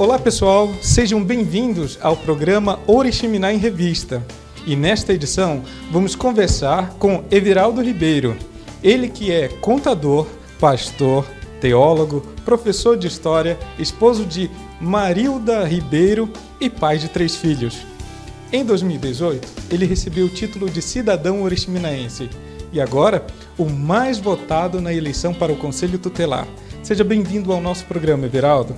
Olá pessoal, sejam bem-vindos ao programa Oriximiná em Revista. E nesta edição vamos conversar com Everaldo Ribeiro, ele que é contador, pastor, teólogo, professor de história, esposo de Marilda Ribeiro e pai de 3 filhos. Em 2018, ele recebeu o título de cidadão oriximinaense e agora o mais votado na eleição para o Conselho Tutelar. Seja bem-vindo ao nosso programa, Everaldo.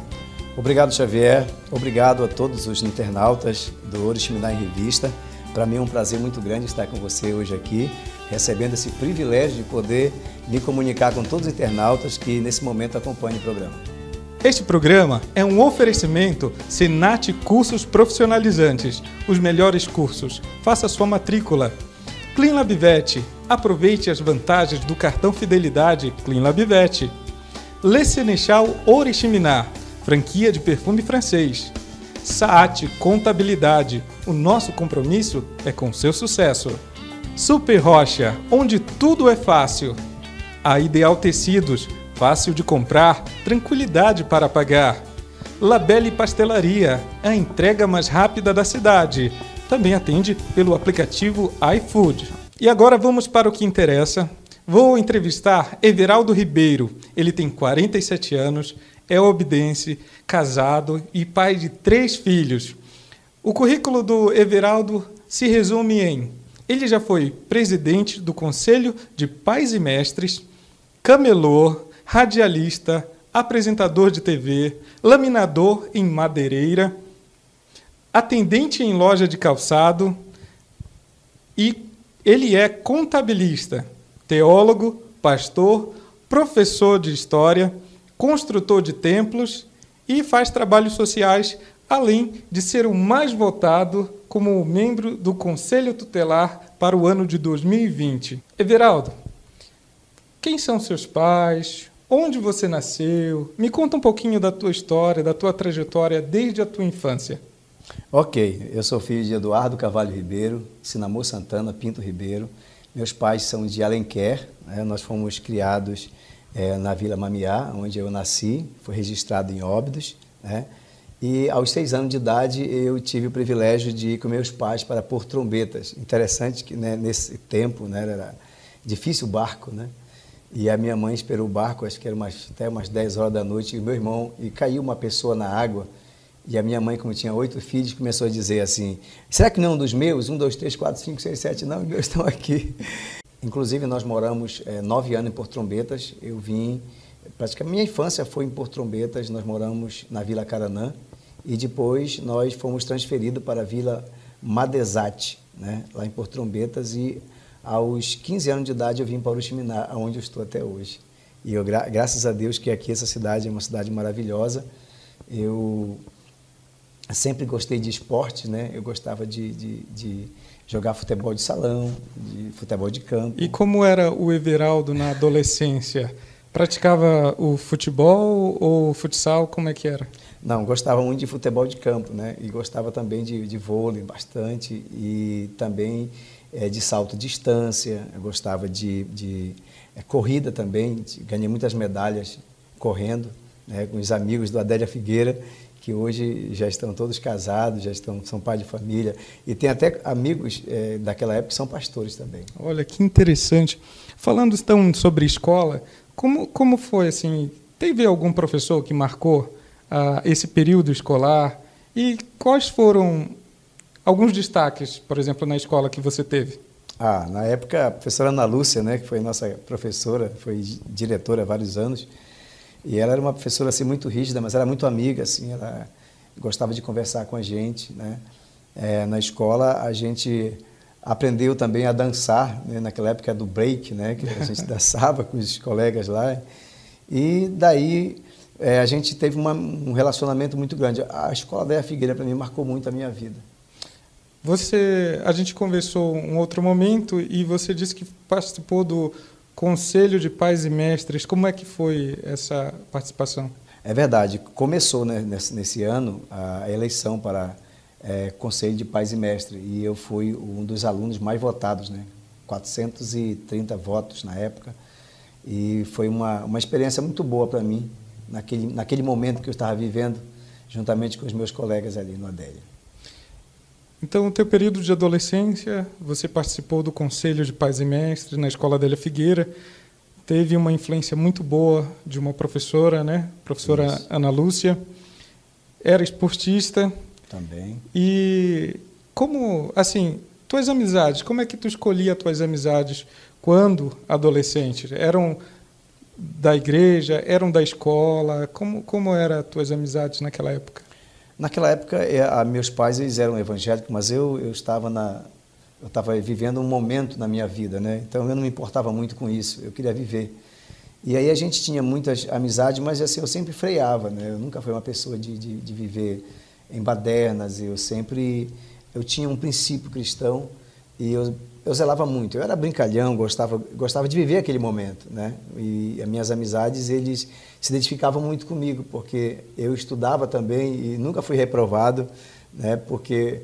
Obrigado, Xavier. Obrigado a todos os internautas do Oriximiná em Revista. Para mim é um prazer muito grande estar com você hoje aqui, recebendo esse privilégio de poder me comunicar com todos os internautas que nesse momento acompanham o programa. Este programa é um oferecimento Senat Cursos Profissionalizantes, os melhores cursos. Faça sua matrícula. Cleanlab Vet, aproveite as vantagens do cartão Fidelidade Cleanlab Vet. Le Sénéchal Oriximiná, franquia de perfume francês. Saat Contabilidade, o nosso compromisso é com seu sucesso. Super Rocha, onde tudo é fácil. A Ideal Tecidos, fácil de comprar, tranquilidade para pagar. Labelle Pastelaria, a entrega mais rápida da cidade. Também atende pelo aplicativo iFood. E agora vamos para o que interessa. Vou entrevistar Everaldo Ribeiro. Ele tem 47 anos, é obidense, casado e pai de 3 filhos. O currículo do Everaldo se resume em: ele já foi presidente do Conselho de Pais e Mestres, camelô, radialista, apresentador de TV, laminador em madeireira, atendente em loja de calçado e ele é contabilista, teólogo, pastor, professor de história, construtor de templos e faz trabalhos sociais, além de ser o mais votado como membro do Conselho Tutelar para o ano de 2020. Everaldo, quem são seus pais? Onde você nasceu? Me conta um pouquinho da tua história, da tua trajetória desde a tua infância. Ok, eu sou filho de Eduardo Carvalho Ribeiro, Sinamor Santana Pinto Ribeiro. Meus pais são de Alenquer, né? Nós fomos criados na Vila Mamiá, onde eu nasci, fui registrado em Óbidos, né? E aos 6 anos de idade eu tive o privilégio de ir com meus pais para pôr trombetas. Interessante que, né, nesse tempo, né, era difícil o barco, né? E a minha mãe esperou o barco, acho que era até umas 10 horas da noite, e o meu irmão, e caiu uma pessoa na água, e a minha mãe, como tinha 8 filhos, começou a dizer assim: será que não é um dos meus? 1, 2, 3, 4, 5, 6, 7, não, os meus estão aqui. Inclusive, nós moramos 9 anos em Porto Trombetas. Eu vim, praticamente minha infância foi em Porto Trombetas, nós moramos na Vila Caranã, e depois nós fomos transferidos para a Vila Madesate, né, lá em Porto Trombetas, e aos 15 anos de idade eu vim para o Oriximiná, onde eu estou até hoje. E eu, graças a Deus que aqui essa cidade é uma cidade maravilhosa. Eu sempre gostei de esporte, né? Eu gostava de jogar futebol de salão, de futebol de campo. E como era o Everaldo na adolescência? Praticava o futebol ou futsal? Como é que era? Não, gostava muito de futebol de campo, né? E gostava também de vôlei bastante e também de salto de distância. Eu gostava de corrida também, ganhei muitas medalhas correndo, né, com os amigos do Adélia Figueira, que hoje já estão todos casados, são pais de família, e tem até amigos daquela época que são pastores também. Olha, que interessante. Falando então sobre escola, como foi assim? Teve algum professor que marcou esse período escolar? E quais foram alguns destaques, por exemplo, na escola que você teve? Na época, a professora Ana Lúcia, né, que foi nossa professora, foi diretora há vários anos, e ela era uma professora assim, muito rígida, mas era muito amiga, assim, ela gostava de conversar com a gente, né? Na escola, a gente aprendeu também a dançar, né? Naquela época do break, né? Que a gente dançava com os colegas lá. E daí a gente teve um relacionamento muito grande. A escola da Figueira, para mim, marcou muito a minha vida. A gente conversou um outro momento e você disse que participou do Conselho de Pais e Mestres. Como é que foi essa participação? É verdade. Começou, né, nesse ano a eleição para Conselho de Pais e Mestres e eu fui um dos alunos mais votados, né? 430 votos na época. E foi uma experiência muito boa para mim, naquele momento que eu estava vivendo, juntamente com os meus colegas ali no Adélia. Então, no teu período de adolescência, você participou do Conselho de Pais e Mestres na Escola Adélia Figueira, teve uma influência muito boa de uma professora, né? Professora Isso. Ana Lúcia, era esportista. Também. E como, assim, tuas amizades, como é que tu escolhia tuas amizades quando adolescente? Eram da igreja, eram da escola? Como eram tuas amizades naquela época? Naquela época, meus pais eles eram evangélicos, mas eu estava vivendo um momento na minha vida, né? Então eu não me importava muito com isso, eu queria viver. E aí a gente tinha muitas amizades, mas assim, eu sempre freava, né? Eu nunca fui uma pessoa de viver em badernas, eu tinha um princípio cristão e eu zelava muito. Eu era brincalhão, gostava de viver aquele momento, né? E as minhas amizades, eles se identificavam muito comigo, porque eu estudava também e nunca fui reprovado, né? Porque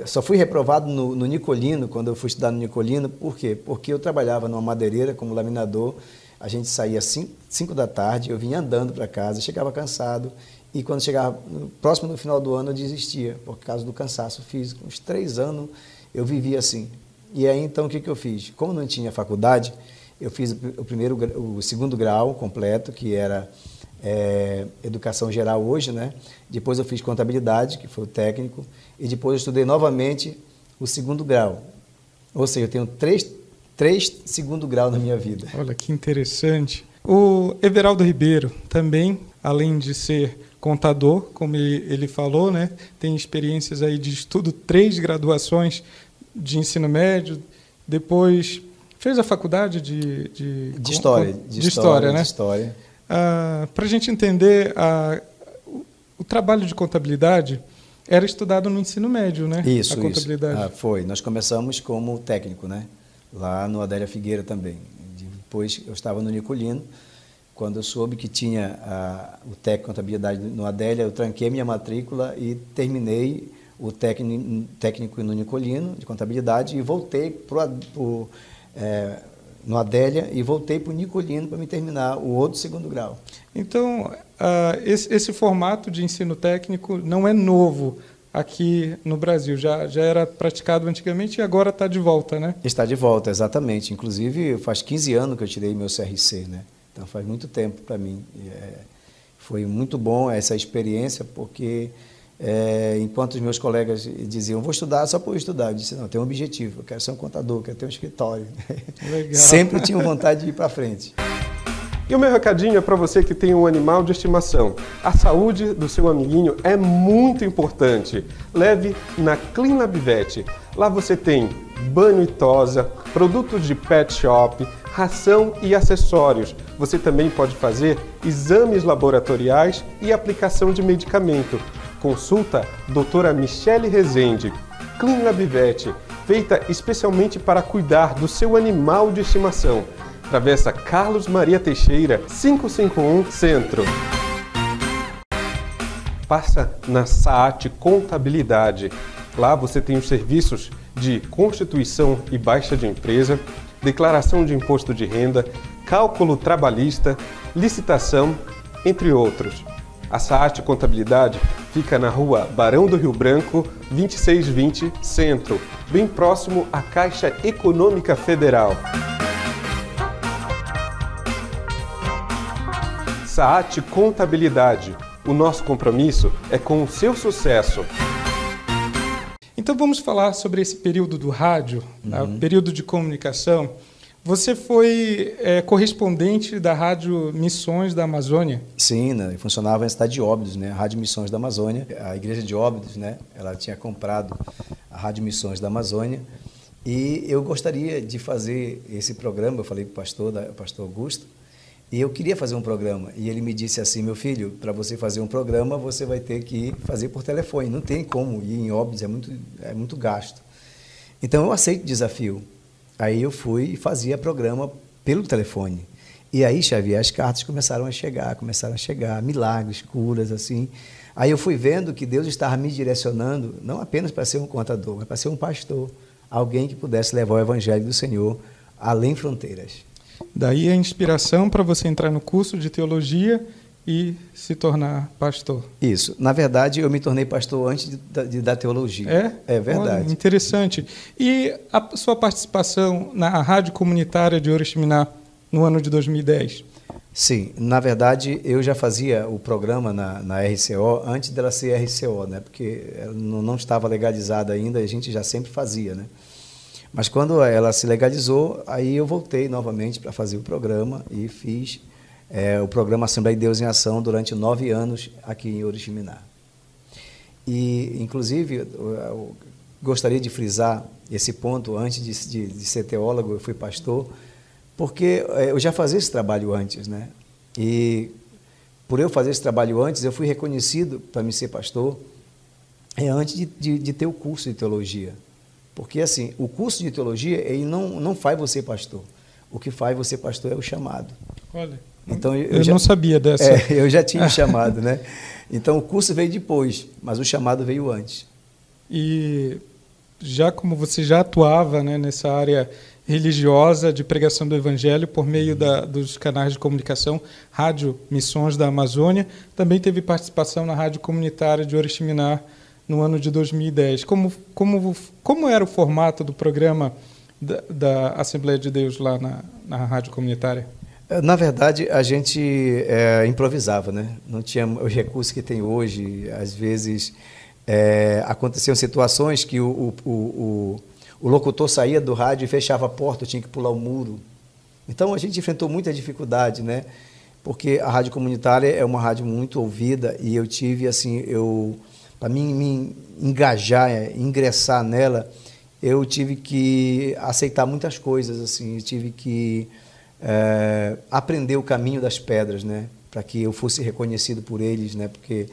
só fui reprovado no Nicolino, quando eu fui estudar no Nicolino. Por quê? Porque eu trabalhava numa madeireira como laminador, a gente saía às 5 da tarde, eu vinha andando para casa, chegava cansado, e quando chegava próximo do final do ano eu desistia, por causa do cansaço físico. Uns 3 anos eu vivia assim. E aí, então, o que eu fiz? Como não tinha faculdade, eu fiz o segundo grau completo, que era educação geral hoje, né? Depois eu fiz contabilidade, que foi o técnico, e depois eu estudei novamente o segundo grau. Ou seja, eu tenho três segundo grau na minha vida. Olha, que interessante. O Everaldo Ribeiro também, além de ser contador, como ele falou, né? Tem experiências aí de estudo, 3 graduações de ensino médio, depois fez a faculdade de História. De História, né? De História. Para a gente entender, o trabalho de contabilidade era estudado no ensino médio, né? Isso, a contabilidade. Foi. Nós começamos como técnico, né? Lá no Adélia Figueira também. Depois eu estava no Nicolino. Quando eu soube que tinha o técnico de contabilidade no Adélia, eu tranquei minha matrícula e terminei o técnico no Nicolino, de contabilidade, e voltei no Adélia e voltei para o Nicolino para me terminar o outro segundo grau. Então, esse formato de ensino técnico não é novo aqui no Brasil, já era praticado antigamente e agora está de volta, né? Está de volta, exatamente. Inclusive, faz 15 anos que eu tirei meu CRC, né? Então, faz muito tempo para mim. Foi muito bom essa experiência, porque enquanto os meus colegas diziam, vou estudar só por estudar, eu disse, não, eu tenho um objetivo, eu quero ser um contador, eu quero ter um escritório. Legal. Sempre tinha vontade de ir para frente. E o meu recadinho é para você que tem um animal de estimação. A saúde do seu amiguinho é muito importante. Leve na Cleanlab Vet. Lá você tem banho e tosa, produtos de pet shop, ração e acessórios. Você também pode fazer exames laboratoriais e aplicação de medicamento. Consulta doutora Michele Rezende. Cleanlab Vet, feita especialmente para cuidar do seu animal de estimação. Travessa Carlos Maria Teixeira, 551 Centro. Passa na SAAT Contabilidade. Lá você tem os serviços de constituição e baixa de empresa, declaração de imposto de renda, cálculo trabalhista, licitação, entre outros. A SAAT Contabilidade fica na rua Barão do Rio Branco, 2620 Centro, bem próximo à Caixa Econômica Federal. SAAT Contabilidade. O nosso compromisso é com o seu sucesso. Então vamos falar sobre esse período do rádio, período de comunicação. Você foi correspondente da Rádio Missões da Amazônia? Sim, né? Funcionava na cidade de Óbidos, né? A Rádio Missões da Amazônia. A igreja de Óbidos, né? Ela tinha comprado a Rádio Missões da Amazônia. E eu gostaria de fazer esse programa, eu falei para o pastor Augusto, e eu queria fazer um programa. E ele me disse assim, meu filho, para você fazer um programa, você vai ter que fazer por telefone. Não tem como ir em Óbidos, é muito gasto. Então, eu aceito o desafio. Aí eu fui e fazia programa pelo telefone. E aí, Xavier, as cartas começaram a chegar, milagres, curas, assim. Aí eu fui vendo que Deus estava me direcionando, não apenas para ser um contador, mas para ser um pastor, alguém que pudesse levar o Evangelho do Senhor além fronteiras. Daí a inspiração para você entrar no curso de teologia e se tornar pastor. Isso. Na verdade, eu me tornei pastor antes da teologia. É verdade. Olha, interessante. E a sua participação na Rádio Comunitária de Oriximiná no ano de 2010? Sim, na verdade, eu já fazia o programa na RCO antes dela ser RCO, né? Porque ela não estava legalizada ainda, a gente já sempre fazia, né? Mas quando ela se legalizou, aí eu voltei novamente para fazer o programa e fiz o programa Assembleia de Deus em Ação durante 9 anos aqui em Oriximiná. E, inclusive, eu gostaria de frisar esse ponto, antes de ser teólogo, eu fui pastor, porque eu já fazia esse trabalho antes, né? E por eu fazer esse trabalho antes, eu fui reconhecido para me ser pastor antes de ter o curso de teologia. Porque, assim, o curso de teologia, ele não faz você pastor. O que faz você pastor é o chamado. Olha, então, eu não sabia dessa. Eu já tinha o chamado, né? Então, o curso veio depois, mas o chamado veio antes. E já como você já atuava, né, nessa área religiosa de pregação do Evangelho por meio dos canais de comunicação, Rádio Missões da Amazônia, também teve participação na Rádio Comunitária de Oriximiná no ano de 2010. Como era o formato do programa da Assembleia de Deus lá na Rádio Comunitária? Na verdade, a gente improvisava, né? Não tinha os recursos que tem hoje. Às vezes, aconteciam situações que o locutor saía do rádio e fechava a porta, eu tinha que pular o muro. Então, a gente enfrentou muita dificuldade, né? Porque a rádio comunitária é uma rádio muito ouvida e eu tive, assim, para mim me engajar, ingressar nela, eu tive que aceitar muitas coisas, assim, eu tive que aprender o caminho das pedras, né? Para que eu fosse reconhecido por eles, né? Porque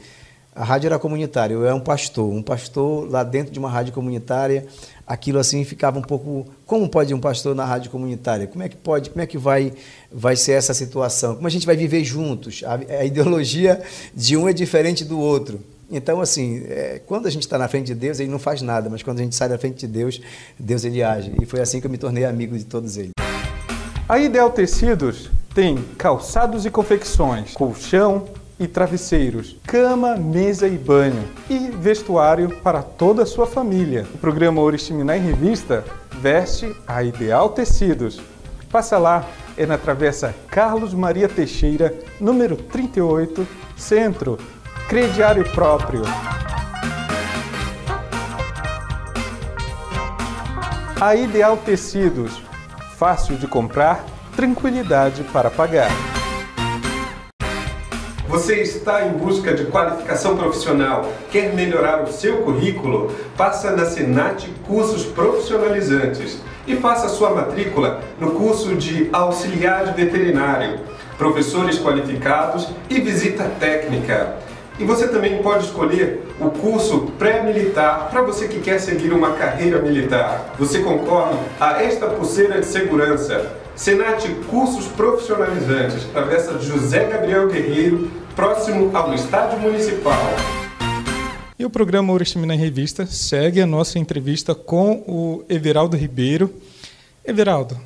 a rádio era comunitária, eu era um pastor lá dentro de uma rádio comunitária, aquilo assim ficava um pouco, como pode um pastor na rádio comunitária? Como é que pode, como é que vai ser essa situação? Como a gente vai viver juntos? A ideologia de um é diferente do outro. Então, assim, quando a gente está na frente de Deus, ele não faz nada, mas quando a gente sai da frente de Deus, Deus ele age. E foi assim que eu me tornei amigo de todos eles. A Ideal Tecidos tem calçados e confecções, colchão e travesseiros, cama, mesa e banho e vestuário para toda a sua família. O programa Oriximiná em Revista veste a Ideal Tecidos. Passa lá, é na Travessa Carlos Maria Teixeira, número 38, Centro, crediário próprio. A Ideal Tecidos, fácil de comprar, tranquilidade para pagar. Você está em busca de qualificação profissional? Quer melhorar o seu currículo? Faça na Senat Cursos Profissionalizantes e faça sua matrícula no curso de auxiliar de veterinário, professores qualificados e visita técnica. E você também pode escolher o curso pré-militar para você que quer seguir uma carreira militar. Você concorre a esta pulseira de segurança. Senat Cursos Profissionalizantes, Travessa José Gabriel Guerreiro, próximo ao Estádio Municipal. E o programa Oriximiná em Revista segue a nossa entrevista com o Everaldo Ribeiro. Everaldo,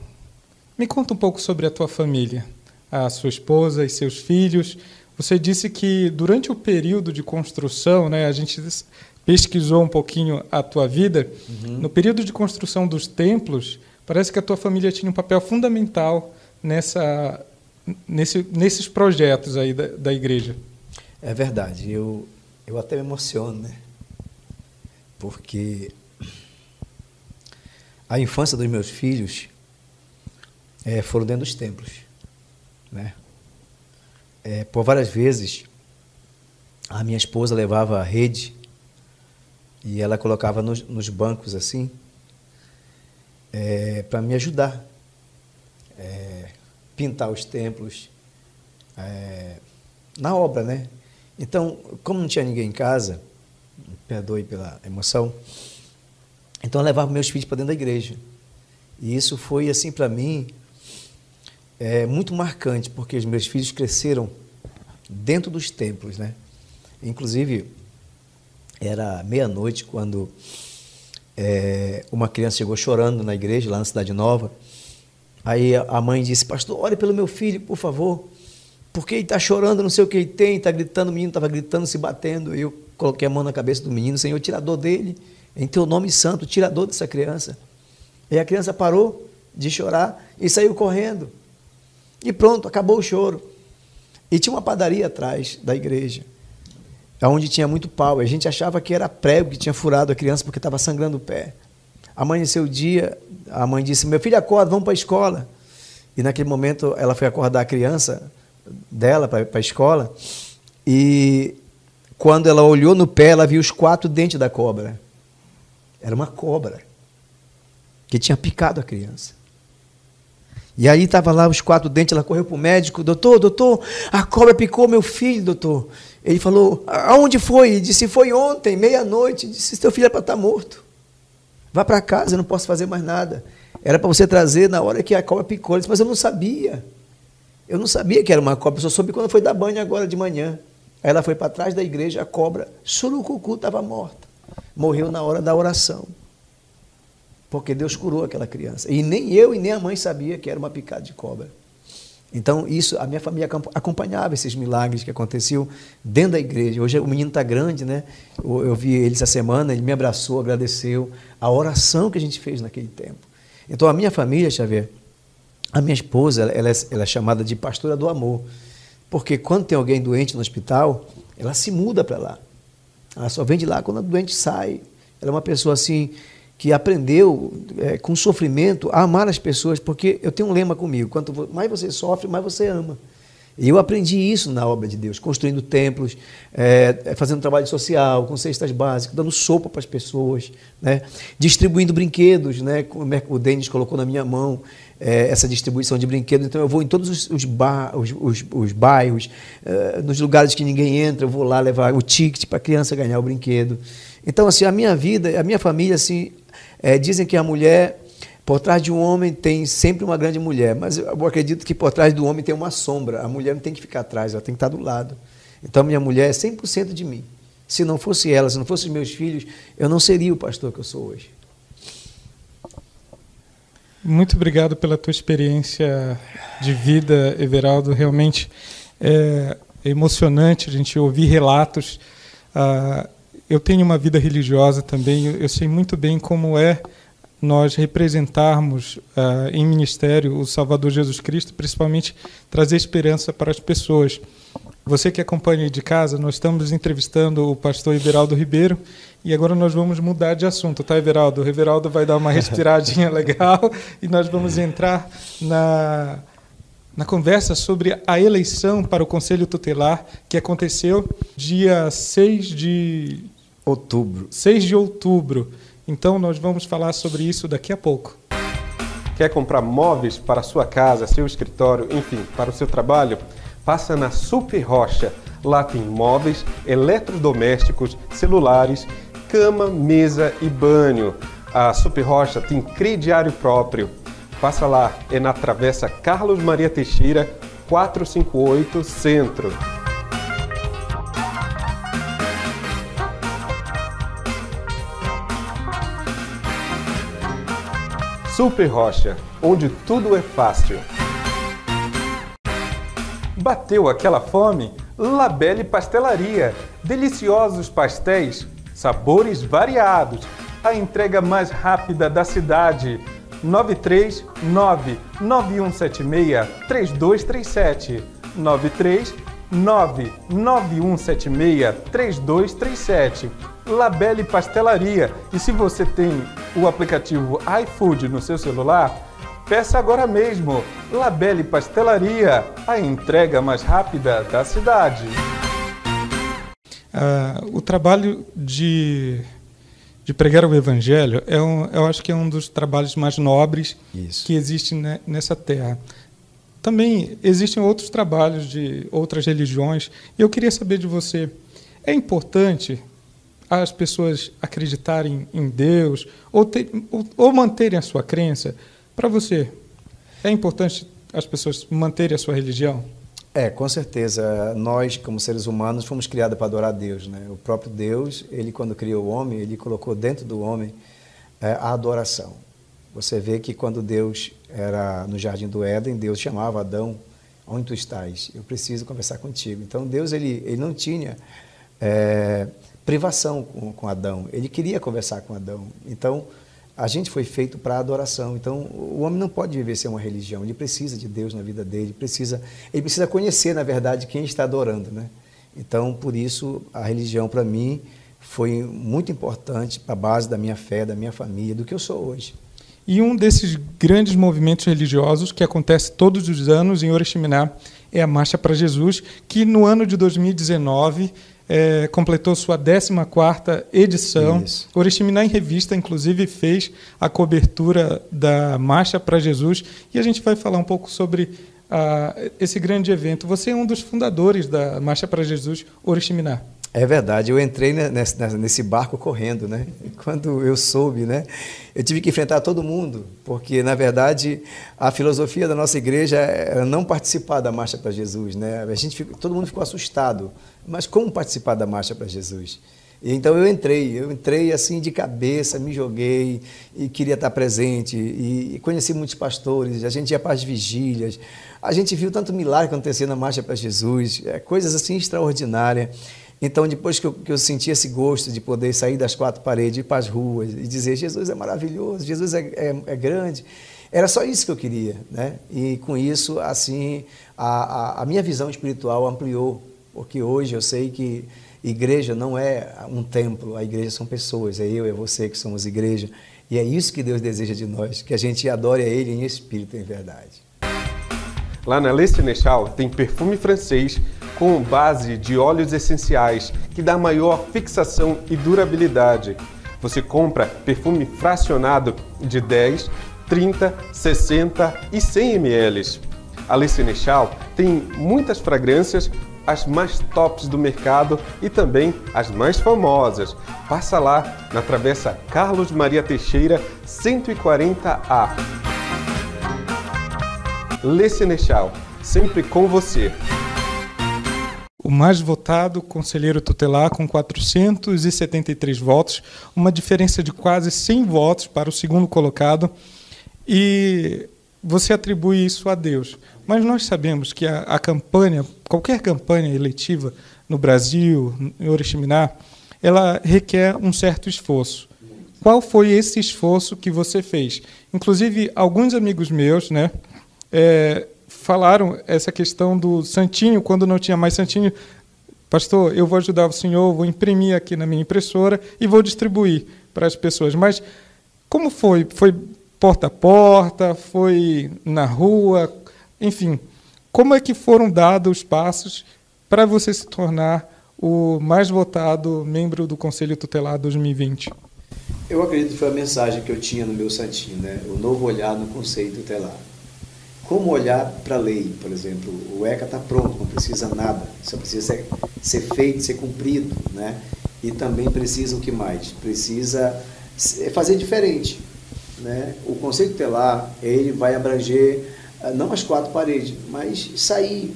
me conta um pouco sobre a tua família, a sua esposa e seus filhos. Você disse que durante o período de construção, né, a gente pesquisou um pouquinho a tua vida. No período de construção dos templos, parece que a tua família tinha um papel fundamental nesses projetos aí da igreja. É verdade. Eu até me emociono, né? Porque a infância dos meus filhos foram dentro dos templos, né? Por várias vezes, a minha esposa levava a rede e ela colocava nos bancos assim, para me ajudar, pintar os templos, na obra, né? Então, como não tinha ninguém em casa, me perdoe pela emoção, então eu levava meus filhos para dentro da igreja. E isso foi, assim, para mim, muito marcante, porque os meus filhos cresceram dentro dos templos, né? Inclusive, era meia-noite quando uma criança chegou chorando na igreja, lá na Cidade Nova. Aí a mãe disse: pastor, ore pelo meu filho, por favor. porque ele está chorando, não sei o que ele tem, está gritando, o menino estava gritando, se batendo. Eu coloquei a mão na cabeça do menino, Senhor, tira a dor dele, em teu nome santo, tira a dor dessa criança. E a criança parou de chorar e saiu correndo. E pronto, acabou o choro. E tinha uma padaria atrás da igreja, onde tinha muito pau. A gente achava que era prego que tinha furado a criança porque estava sangrando o pé. Amanheceu o dia, a mãe disse, meu filho, acorda, vamos para a escola. E naquele momento ela foi acordar a criança dela para a escola, e quando ela olhou no pé, ela viu os 4 dentes da cobra. Era uma cobra que tinha picado a criança. E aí estava lá os 4 dentes, ela correu para o médico, doutor, a cobra picou meu filho, doutor. Ele falou, aonde foi? Ele disse, foi ontem, meia-noite. Ele disse, teu filho é para estar morto. Vá para casa, eu não posso fazer mais nada. Era para você trazer na hora que a cobra picou. Ele disse, mas eu não sabia. Eu não sabia que era uma cobra, eu só soube quando foi dar banho agora de manhã. Aí ela foi para trás da igreja, a cobra, surucucu, estava morta. Morreu na hora da oração. Porque Deus curou aquela criança. E nem eu e nem a mãe sabia que era uma picada de cobra. Então, isso, a minha família acompanhava esses milagres que aconteciam dentro da igreja. Hoje o menino está grande, né? Eu vi ele essa semana, ele me abraçou, agradeceu a oração que a gente fez naquele tempo. Então, a minha família, Xavier, a minha esposa, ela é chamada de pastora do amor. Porque quando tem alguém doente no hospital, ela se muda para lá. Ela só vem de lá quando o doente sai. Ela é uma pessoa assim que aprendeu com sofrimento a amar as pessoas, porque eu tenho um lema comigo, quanto mais você sofre, mais você ama. E eu aprendi isso na obra de Deus, construindo templos, fazendo trabalho social, com cestas básicas, dando sopa para as pessoas, né? Distribuindo brinquedos, né? O Denis colocou na minha mão essa distribuição de brinquedos, então eu vou em todos os bairros, nos lugares que ninguém entra, eu vou lá levar o ticket para a criança ganhar o brinquedo. Então, assim, a minha vida, a minha família, assim, dizem que a mulher, por trás de um homem, tem sempre uma grande mulher, mas eu acredito que por trás do homem tem uma sombra. A mulher não tem que ficar atrás, ela tem que estar do lado. Então, minha mulher é 100% de mim. Se não fosse ela, se não fossem os meus filhos, eu não seria o pastor que eu sou hoje. Muito obrigado pela tua experiência de vida, Everaldo. Realmente é emocionante a gente ouvir relatos. Eu tenho uma vida religiosa também, eu sei muito bem como é nós representarmos em ministério o Salvador Jesus Cristo, principalmente trazer esperança para as pessoas. Você que acompanha aí de casa, nós estamos entrevistando o pastor Everaldo Ribeiro e agora nós vamos mudar de assunto, tá, Everaldo? O Everaldo vai dar uma respiradinha legal e nós vamos entrar na conversa sobre a eleição para o Conselho Tutelar que aconteceu dia 6 de outubro. Então, nós vamos falar sobre isso daqui a pouco. Quer comprar móveis para a sua casa, seu escritório, enfim, para o seu trabalho? Passa na Super Rocha. Lá tem móveis, eletrodomésticos, celulares, cama, mesa e banho. A Super Rocha tem crediário próprio. Passa lá, é na Travessa Carlos Maria Teixeira, 458 Centro. Super Rocha, onde tudo é fácil. Bateu aquela fome? Labelle Pastelaria. Deliciosos pastéis, sabores variados. A entrega mais rápida da cidade. 939-9176-3237. 939-9176-3237. Labelle Pastelaria. E se você tem o aplicativo iFood no seu celular, peça agora mesmo. Labelle Pastelaria, a entrega mais rápida da cidade. O trabalho de pregar o Evangelho eu acho que é um dos trabalhos mais nobres que existe nessa terra. Também existem outros trabalhos de outras religiões. E eu queria saber de você, é importante as pessoas acreditarem em Deus ou manterem a sua crença? Para você, é importante as pessoas manterem a sua religião? Com certeza. Nós, como seres humanos, fomos criados para adorar a Deus, né? O próprio Deus, ele quando criou o homem, ele colocou dentro do homem a adoração. Você vê que quando Deus era no Jardim do Éden, Deus chamava Adão onde tu estás? Eu preciso conversar contigo. Então, Deus ele não tinha privação com Adão. Ele queria conversar com Adão. Então, a gente foi feito para adoração. Então, o homem não pode viver sem uma religião. Ele precisa de Deus na vida dele. Ele precisa conhecer, na verdade, quem está adorando, né? Então, por isso, a religião, para mim, foi muito importante para a base da minha fé, da minha família, do que eu sou hoje. E um desses grandes movimentos religiosos que acontece todos os anos em Oriximiná é a Marcha para Jesus, que no ano de 2019 completou sua 14ª edição. Isso. Oriximiná em Revista, inclusive, fez a cobertura da Marcha para Jesus, e a gente vai falar um pouco sobre esse grande evento. Você é um dos fundadores da Marcha para Jesus Oriximiná. É verdade, eu entrei nesse barco correndo, né? E quando eu soube, né, eu tive que enfrentar todo mundo, porque, na verdade, a filosofia da nossa igreja era não participar da Marcha para Jesus, né? Todo mundo ficou assustado, mas como participar da Marcha para Jesus? E então eu entrei assim de cabeça, me joguei e queria estar presente, e conheci muitos pastores, a gente ia para as vigílias, a gente viu tanto milagre acontecer na Marcha para Jesus, coisas assim extraordinárias. Então, depois que eu senti esse gosto de poder sair das 4 paredes, ir para as ruas e dizer Jesus é maravilhoso, Jesus é grande, era só isso que eu queria, né? E com isso, assim, a minha visão espiritual ampliou, porque hoje eu sei que igreja não é um templo, a igreja são pessoas, é eu e você que somos igreja, e é isso que Deus deseja de nós, que a gente adore a Ele em espírito e em verdade. Lá na Le Sénéchal tem perfume francês com base de óleos essenciais que dá maior fixação e durabilidade. Você compra perfume fracionado de 10, 30, 60 e 100 ml. A Le Sénéchal tem muitas fragrâncias, as mais tops do mercado e também as mais famosas. Passa lá na Travessa Carlos Maria Teixeira, 140A. Le Sénéchal, sempre com você. O mais votado, conselheiro tutelar, com 473 votos, uma diferença de quase 100 votos para o segundo colocado, e você atribui isso a Deus. Mas nós sabemos que a campanha, qualquer campanha eletiva no Brasil, em Oriximiná, ela requer um certo esforço. Qual foi esse esforço que você fez? Inclusive, alguns amigos meus, né, falaram essa questão do santinho, quando não tinha mais santinho. Pastor, eu vou ajudar o senhor, vou imprimir aqui na minha impressora e vou distribuir para as pessoas. Mas como foi? Foi porta a porta? Foi na rua? Enfim, como é que foram dados os passos para você se tornar o mais votado membro do Conselho Tutelar 2020? Eu acredito que foi a mensagem que eu tinha no meu santinho, né? O novo olhar no Conselho Tutelar. Como olhar para a lei, por exemplo, o ECA está pronto, não precisa nada, só precisa ser feito, ser cumprido, né? E também precisa o que mais? Precisa fazer diferente, né? O Conselho Tutelar, ele vai abranger não as 4 paredes, mas sair,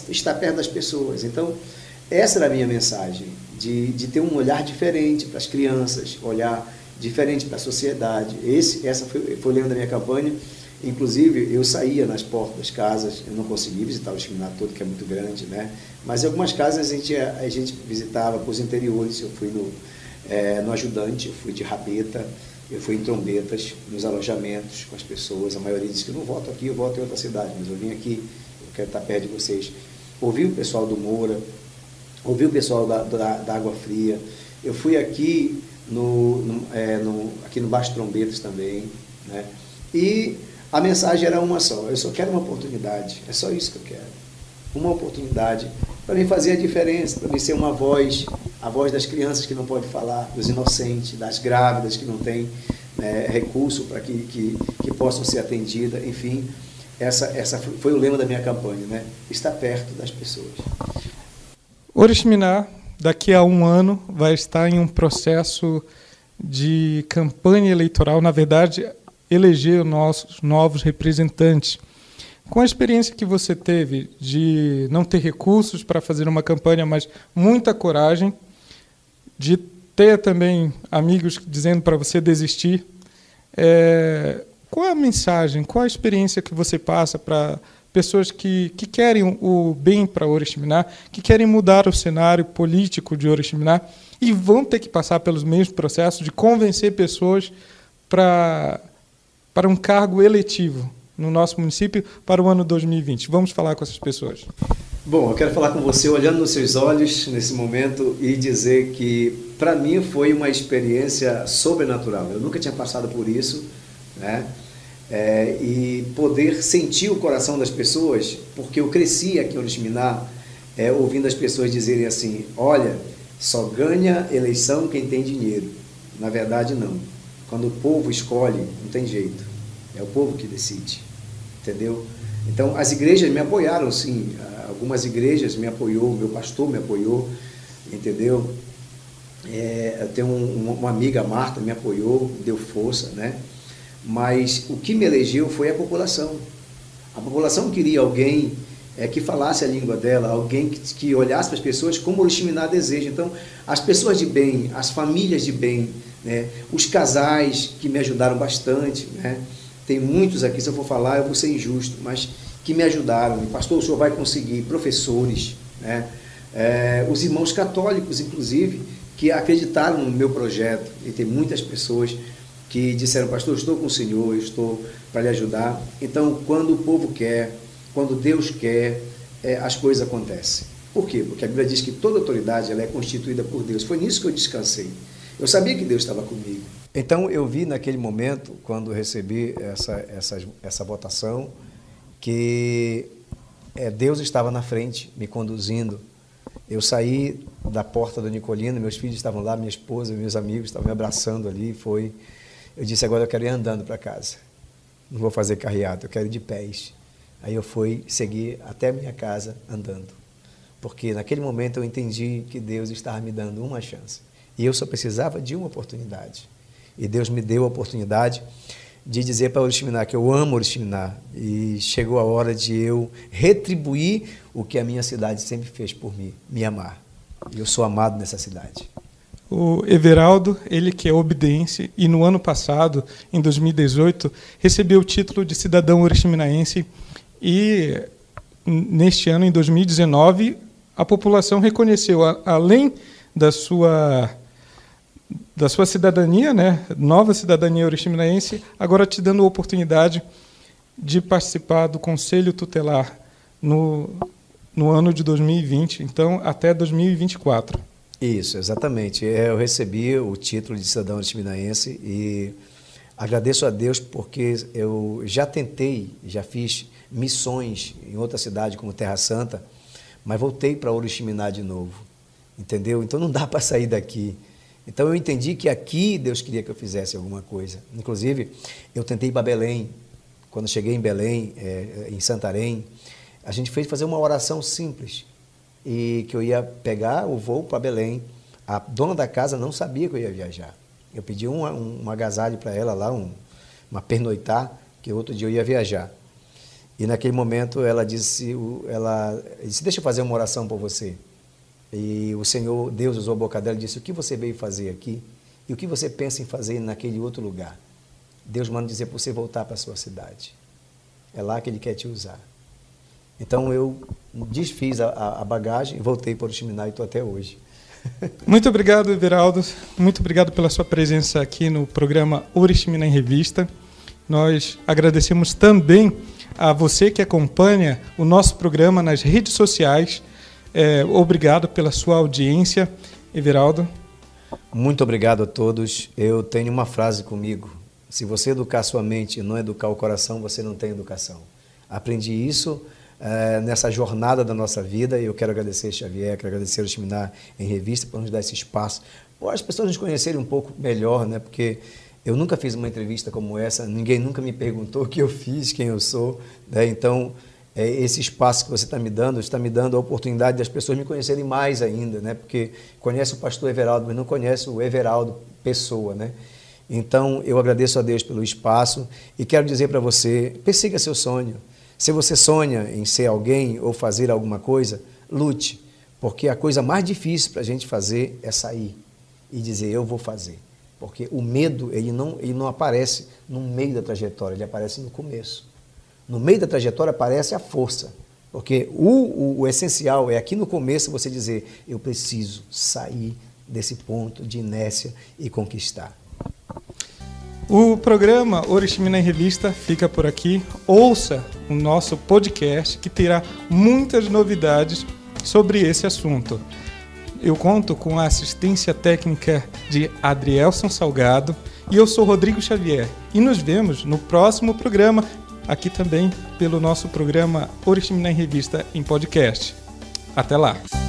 estar perto das pessoas. Então, essa era a minha mensagem, de ter um olhar diferente para as crianças, olhar diferente para a sociedade. Essa foi o lema da minha campanha. Inclusive, eu saía nas portas das casas, eu não consegui visitar o Oriximiná todo, que é muito grande, né? Mas em algumas casas a gente visitava para os interiores. Eu fui no Ajudante, eu fui de Rabeta, eu fui em Trombetas, nos alojamentos com as pessoas. A maioria diz que eu não volto aqui, eu volto em outra cidade, mas eu vim aqui, eu quero estar perto de vocês. Ouvi o pessoal do Moura, ouvi o pessoal da Água Fria. Eu fui aqui aqui no Baixo Trombetas também, né? E a mensagem era uma só: eu só quero uma oportunidade, é só isso que eu quero. Uma oportunidade para me fazer a diferença, para me ser uma voz, a voz das crianças que não podem falar, dos inocentes, das grávidas que não têm recurso para que possam ser atendidas, enfim. Essa foi o lema da minha campanha, né? Estar perto das pessoas. Oriximiná, daqui a 1 ano, vai estar em um processo de campanha eleitoral, na verdade, eleger nossos novos representantes. Com a experiência que você teve de não ter recursos para fazer uma campanha, mas muita coragem, de ter também amigos dizendo para você desistir, qual é a mensagem, qual a experiência que você passa para pessoas que querem o bem para Oriximiná, que querem mudar o cenário político de Oriximiná e vão ter que passar pelos mesmos processos de convencer pessoas para um cargo eletivo no nosso município para o ano 2020. Vamos falar com essas pessoas. Bom, eu quero falar com você olhando nos seus olhos nesse momento e dizer que, para mim, foi uma experiência sobrenatural. Eu nunca tinha passado por isso, né? E poder sentir o coração das pessoas, porque eu cresci aqui em Oriximiná, ouvindo as pessoas dizerem assim: olha, só ganha eleição quem tem dinheiro. Na verdade, não. Quando o povo escolhe, não tem jeito. É o povo que decide, entendeu? Então, as igrejas me apoiaram, sim. Algumas igrejas me apoiou, meu pastor me apoiou, entendeu? Eu tenho uma amiga, Marta, me apoiou, deu força, né? Mas o que me elegeu foi a população. A população queria alguém que falasse a língua dela, alguém que olhasse para as pessoas como o Oriximiná deseja. Então, as pessoas de bem, as famílias de bem, né? Os casais que me ajudaram bastante, né? Tem muitos aqui, se eu for falar, eu vou ser injusto, mas que me ajudaram. Pastor, o senhor vai conseguir. Professores, né? Os irmãos católicos, inclusive, que acreditaram no meu projeto. E tem muitas pessoas que disseram: pastor, eu estou com o senhor, eu estou para lhe ajudar. Então, quando o povo quer, quando Deus quer, as coisas acontecem. Por quê? Porque a Bíblia diz que toda autoridade ela é constituída por Deus. Foi nisso que eu descansei. Eu sabia que Deus estava comigo. Então, eu vi naquele momento, quando eu recebi essa votação, que Deus estava na frente, me conduzindo. Eu saí da porta do Nicolino, meus filhos estavam lá, minha esposa, meus amigos estavam me abraçando ali. Eu disse: agora eu quero ir andando para casa. Não vou fazer carreata, eu quero ir de pés. Aí eu fui seguir até a minha casa andando. Porque naquele momento eu entendi que Deus estava me dando uma chance. E eu só precisava de uma oportunidade. E Deus me deu a oportunidade de dizer para Oriximiná que eu amo Oriximiná. E chegou a hora de eu retribuir o que a minha cidade sempre fez por mim, me amar. E eu sou amado nessa cidade. O Everaldo, ele que é obediense, e no ano passado, em 2018, recebeu o título de cidadão oriximinaense, e neste ano, em 2019, a população reconheceu, além da sua cidadania, né, nova cidadania oriximinaense, agora te dando a oportunidade de participar do Conselho Tutelar no ano de 2020, então até 2024. Isso, exatamente. Eu recebi o título de cidadão oriximinaense e agradeço a Deus porque eu já tentei, já fiz missões em outra cidade como Terra Santa, mas voltei para Oriximiná de novo, entendeu? Então não dá para sair daqui. Então eu entendi que aqui Deus queria que eu fizesse alguma coisa. Inclusive, eu tentei ir para Belém. Quando cheguei em Belém, em Santarém, a gente fez fazer uma oração simples. E que eu ia pegar o voo para Belém. A dona da casa não sabia que eu ia viajar. Eu pedi um agasalho para ela lá, uma pernoitar, que outro dia eu ia viajar. E naquele momento ela disse, deixa eu fazer uma oração por você. E o Senhor, Deus usou a boca dela e disse: o que você veio fazer aqui? E o que você pensa em fazer naquele outro lugar? Deus manda dizer para você voltar para a sua cidade. É lá que Ele quer te usar. Então eu desfiz a bagagem e voltei para o Oriximiná e estou até hoje. Muito obrigado, Everaldo. Muito obrigado pela sua presença aqui no programa Oriximiná em Revista. Nós agradecemos também a você que acompanha o nosso programa nas redes sociais. Obrigado pela sua audiência, Everaldo. Muito obrigado a todos. Eu tenho uma frase comigo: se você educar sua mente e não educar o coração, você não tem educação. Aprendi isso nessa jornada da nossa vida, e eu quero agradecer Xavier, quero agradecer o Oriximiná em Revista por nos dar esse espaço, para as pessoas nos conhecerem um pouco melhor, né? Porque eu nunca fiz uma entrevista como essa, ninguém nunca me perguntou o que eu fiz, quem eu sou, né? Então, esse espaço que você está me dando a oportunidade das pessoas me conhecerem mais ainda, né? Porque conhece o pastor Everaldo, mas não conhece o Everaldo pessoa, né? Então, eu agradeço a Deus pelo espaço e quero dizer para você: persiga seu sonho. Se você sonha em ser alguém ou fazer alguma coisa, lute, porque a coisa mais difícil para a gente fazer é sair e dizer: eu vou fazer. Porque o medo ele não aparece no meio da trajetória, ele aparece no começo. No meio da trajetória aparece a força. Porque o essencial é aqui no começo você dizer, eu preciso sair desse ponto de inércia e conquistar. O programa Oriximiná em Revista fica por aqui. Ouça o nosso podcast que terá muitas novidades sobre esse assunto. Eu conto com a assistência técnica de Adrielson Salgado e eu sou Rodrigo Xavier. E nos vemos no próximo programa, aqui também pelo nosso programa Oriximiná em Revista em podcast. Até lá!